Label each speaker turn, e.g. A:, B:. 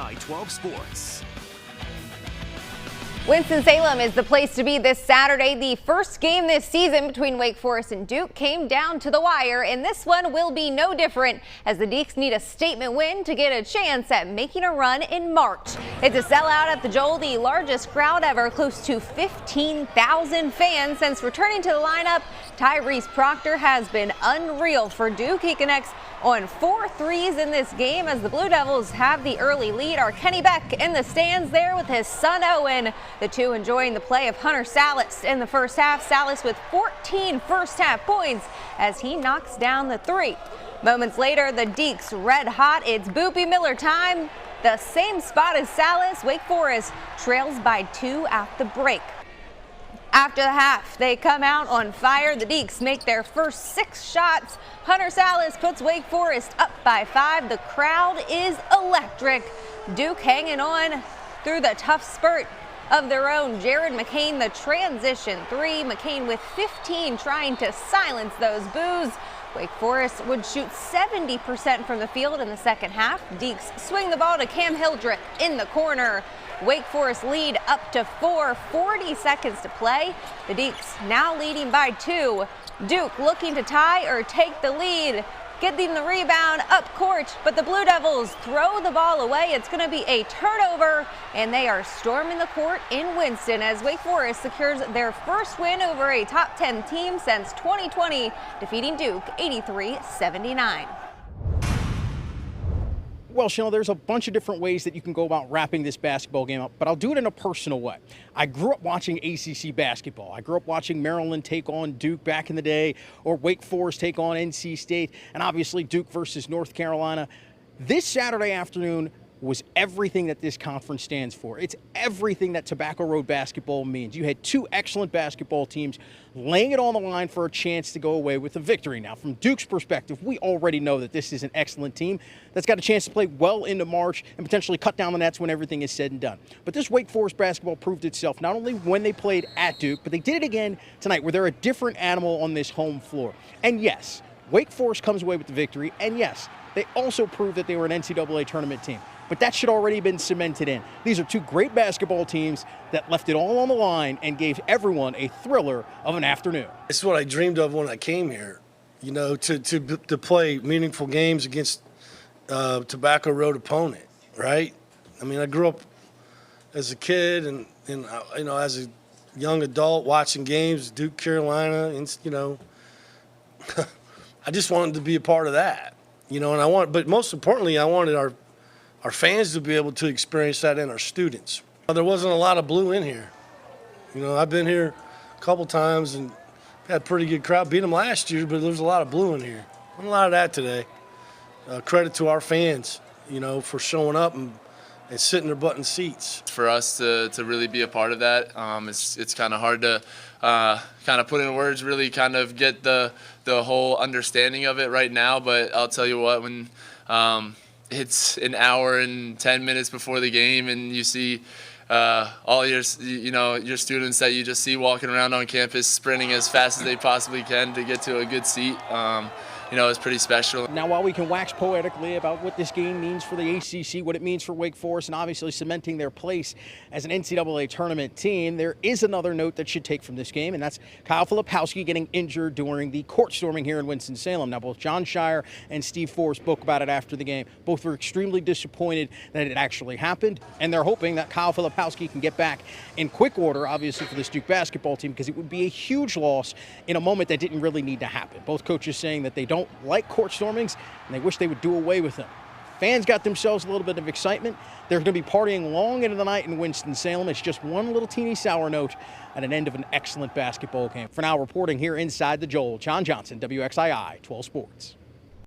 A: WXII 12 Sports.
B: Winston-Salem is the place to be this Saturday. The first game this season between Wake Forest and Duke came down to the wire, and this one will be no different as the Deacs need a statement win to get a chance at making a run in March. It's a sellout at the Joel, the largest crowd ever, close to 15,000 fans. Since returning to the lineup, Tyrese Proctor has been unreal for Duke. He connects on 4 threes in this game as the Blue Devils have the early lead. Our Kenny Beck in the stands there with his son Owen. The two enjoying the play of Hunter Salas in the first half. Salas with 14 first half points as he knocks down the 3. Moments later, the Deacs red hot. It's Boopy Miller time. The same spot as Salas. Wake Forest trails by 2 at the break. After the half, they come out on fire. The Deacs make their first 6 shots. Hunter Salas puts Wake Forest up by 5. The crowd is electric. Duke hanging on through the tough spurt of their own. Jared McCain, the transition 3. McCain with 15 trying to silence those boos. Wake Forest would shoot 70% from the field in the second half. Deacs swing the ball to Cam Hildreth in the corner. Wake Forest lead up to 4, 40 seconds to play. The Deacs now leading by 2. Duke looking to tie or take the lead, getting the rebound up court, but the Blue Devils throw the ball away. It's going to be a turnover, and they are storming the court in Winston as Wake Forest secures their first win over a top 10 team since 2020, defeating Duke 83-79.
C: Well, Chanel, there's a bunch of different ways that you can go about wrapping this basketball game up, but I'll do it in a personal way. I grew up watching ACC basketball. I grew up watching Maryland take on Duke back in the day, or Wake Forest take on NC State, and obviously Duke versus North Carolina. This Saturday afternoon was everything that this conference stands for. It's everything that Tobacco Road basketball means. You had 2 excellent basketball teams laying it on the line for a chance to go away with a victory. Now, from Duke's perspective, we already know that this is an excellent team that's got a chance to play well into March and potentially cut down the nets when everything is said and done. But this Wake Forest basketball proved itself not only when they played at Duke, but they did it again tonight where they're a different animal on this home floor. And yes, Wake Forest comes away with the victory, and yes, they also proved that they were an NCAA tournament team. But that should already have been cemented in. These are 2 great basketball teams that left it all on the line and gave everyone a thriller of an afternoon.
D: This is what I dreamed of when I came here, you know, to play meaningful games against Tobacco Road opponent, right? I mean, I grew up as a kid and you know, as a young adult watching games, Duke, Carolina, and, you know, I just wanted to be a part of that, you know, but most importantly, I wanted our fans to be able to experience that and our students. There wasn't a lot of blue in here. You know, I've been here a couple times and had a pretty good crowd. Beat them last year, but there was a lot of blue in here. Not a lot of that today. Credit to our fans, you know, for showing up and sitting their butt in seats.
E: For us to really be a part of that, it's kind of hard to kind of put in words, really kind of get the whole understanding of it right now. But I'll tell you what, when it's an hour and 10 minutes before the game and you see all your students that you just see walking around on campus sprinting as fast as they possibly can to get to a good seat, you know, it's pretty special.
C: Now, while we can wax poetically about what this game means for the ACC, what it means for Wake Forest, and obviously cementing their place as an NCAA tournament team, there is another note that should take from this game, and that's Kyle Filipowski getting injured during the court storming here in Winston-Salem. Now, both Jon Scheyer and Steve Forbes spoke about it after the game. Both were extremely disappointed that it actually happened, and they're hoping that Kyle Filipowski can get back in quick order, obviously, for this Duke basketball team, because it would be a huge loss in a moment that didn't really need to happen. Both coaches saying that they don't like court stormings, and they wish they would do away with them. Fans got themselves a little bit of excitement. They're going to be partying long into the night in Winston-Salem. It's just one little teeny sour note at an end of an excellent basketball game. For now, reporting here inside the Joel, John Johnson, WXII 12 Sports.